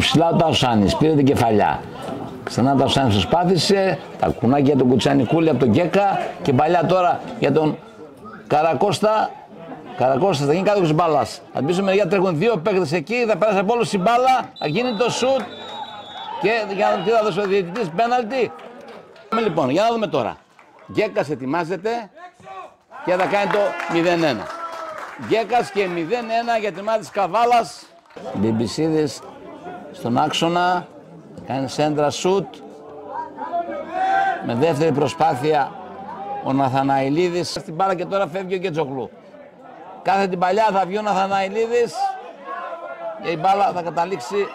ψηλά ο Ταουσάνης, πήρε την κεφαλιά. Ξανά ο Ταουσάνης προσπάθησε, τα κουνάκια για τον Κουτσανικούλη από τον Γκέκα και παλιά τώρα για τον Καρακώστα. Καρακώστας θα γίνει κάτω της μπάλας. Αν πίσω μεριά τρέχουν δύο παίκτες εκεί, θα περάσει από όλους η μπάλα, θα γίνει το σουτ και για να θα δώσει ο διαιτητής πέναλτι. Λοιπόν, για να δούμε τώρα. Γκέκας ετοιμάζεται και θα κάνει το 0-1. Γκέκας και 0-1 για την ομάδα της Καβάλας. Μπιμπισίδης στον άξονα, κάνει σέντρα σουτ. Με δεύτερη προσπάθεια ο Ναθαναηλίδης στην μπάλα και τώρα φεύγει ο Γκέτζογλου. Κάθε την παλιά θα βγει ο Ναθαναηλίδης και η μπάλα θα καταλήξει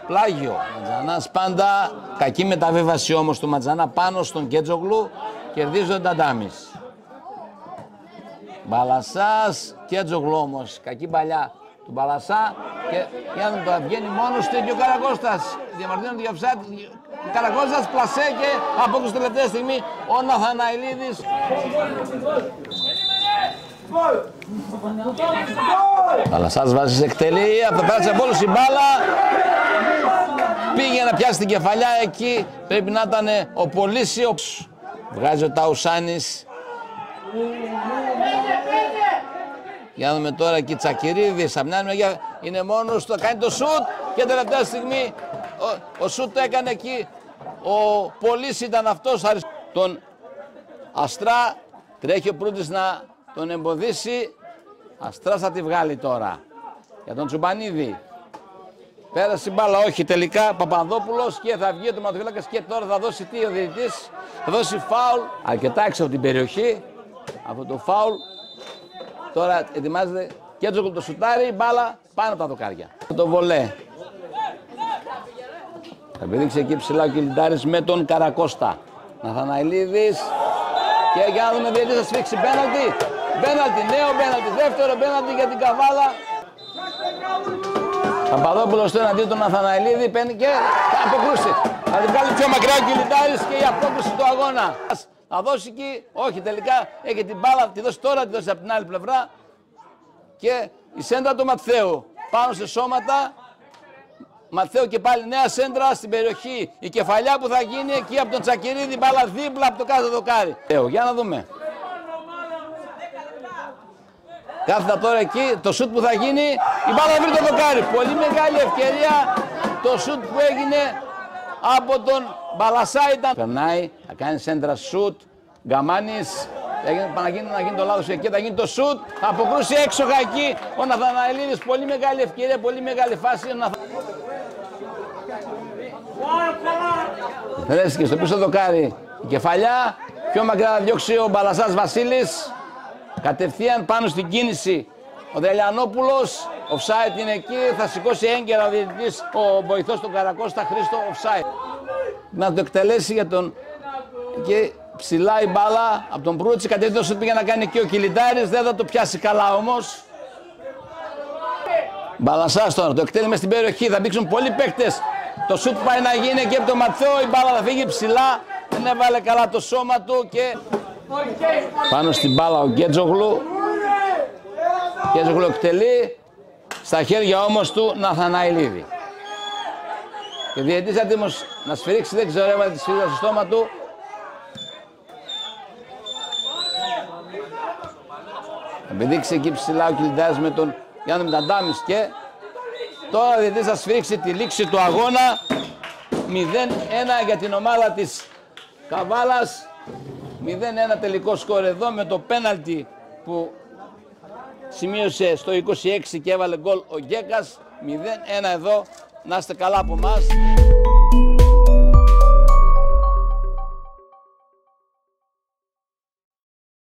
πλάγιο. Ματζανάς πάντα, κακή μεταβίβαση όμως του Ματζανά πάνω στον Γκέτζογλου, κερδίζει ο Νταντάμις. Μπαλασσάς, Γκέτζογλου όμως, κακή παλιά του Μπαλασσά και για να το βγαίνει μόνος του και ο Καρακώστας. Διαμαρτύρονται για offside. Καρακώστας, πλασέ και απόκριση τελευταία στιγμή ο Ναθαναηλίδης. Μπαλασσάς βάζει σε εκτελεί, αυτό πέρασε από όλους η μπάλα. Πήγε να πιάσει την κεφαλιά εκεί, πρέπει να ήταν ο Πολύσιος. Βγάζει ο Ταουσάνης. Για να δούμε τώρα και Τσακυρίδης, από μια μεριά είναι μόνος του, θα κάνει το σουτ και τελευταία στιγμή ο σουτ το έκανε εκεί. Ο Πολύς ήταν αυτός, τον Αστρά, τρέχει ο Προύτης να τον εμποδίσει. Αστράς θα τη βγάλει τώρα για τον Τσουμπανίδη. Πέρασε η μπάλα, όχι τελικά, Παπαδόπουλος και θα βγει ο τερματοφύλακας και τώρα θα δώσει τι ο διαιτητής, θα δώσει φάουλ. Αρκετά έξω από την περιοχή, από το φάουλ. Τώρα ετοιμάζεται και το σουτάρι, μπάλα πάνω από τα δοκάρια. Το βολέ. Θα πηδήξει εκεί ψηλά ο Κιλιντάρης με τον Καρακώστα. Ναθαναηλίδης. Και για να δούμε διαιτητής θα σφίξει πέναλτι. Πέναλτι, νέο πέναλτι, δεύτερο πέναλτι για την Καβάλα. Παπαδόπουλος στο εναντίον του Ναθαναηλίδη παίρνει και θα αποκρούσει. Θα την βγάλει πιο μακριά ο Κιλιντάρης και η απόκριση του αγώνα. Θα δώσει εκεί, όχι τελικά, έχει την μπάλα, τη δώσει τώρα, τη δώσει από την άλλη πλευρά. Και η σέντρα του Ματθαίου πάνω σε σώματα. Ματθαίου και πάλι νέα σέντρα στην περιοχή. Η κεφαλιά που θα γίνει εκεί από τον Τσακυρίδη, μπάλα δίπλα από το κάθε δοκάρι. Για να δούμε. Κάθετα τώρα εκεί, το σουτ που θα γίνει, η μπάλα βρει το δοκάρι. Πολύ μεγάλη ευκαιρία το σουτ που έγινε από τον Μπαλασσά ήταν. Περνάει, θα κάνει σέντρα σουτ, Γκαμάνης, να γίνει το λάθος εκεί, θα γίνει το σουτ, θα αποκρούσει έξοχα εκεί ο Ναθαναηλίδης, πολύ μεγάλη ευκαιρία, πολύ μεγάλη φάση. Θρέσκει στο πίσω δοκάρι η κεφαλιά, πιο μακριά θα διώξει ο Μπαλασσάς Βασίλης, κατευθείαν πάνω στην κίνηση ο Δελιανόπουλος, offside είναι εκεί, θα σηκώσει έγκαιρα ο διαιτητής, ο βοηθός του Καρακώστα, Χρήστο, offside. Να το εκτελέσει για τον... Και ψηλά η μπάλα από τον Προύτσι, κατευθείαν το σουτ πήγε να κάνει εκεί ο Κιλιντάρης, δεν θα το πιάσει καλά όμως. Μπαλασσάς τώρα, το εκτέλει μες στην περιοχή, θα μπήξουν πολλοί παίκτες. Το σουτ πάει να γίνει εκεί από τον Ματθαίο, η μπάλα θα φύγει ψηλά, δεν έβαλε καλά το σώμα του και... Πάνω στην μπάλα ο Γκέτζογλου. Γκέτζογλου εκτελεί, στα χέρια όμως του Ναθαναηλίδη. Και ο διαιτητής έτοιμος να σφυρίξει, δεν ξέρω, έβαλε τη σφυρίδα στο στόμα του. Θα πηδήξει εκεί ψηλά ο Κιλιντάρης με τον Γιάννη Νταντάμις και τώρα ο διαιτητής θα σφυρίξει τη λήξη του αγώνα. 0-1 για την ομάδα της Καβάλας. 0-1 τελικό σκορ εδώ με το πέναλτι που σημείωσε στο 26 και έβαλε γκολ ο Γκέκας. 0-1 εδώ. Να είστε καλά από εμάς.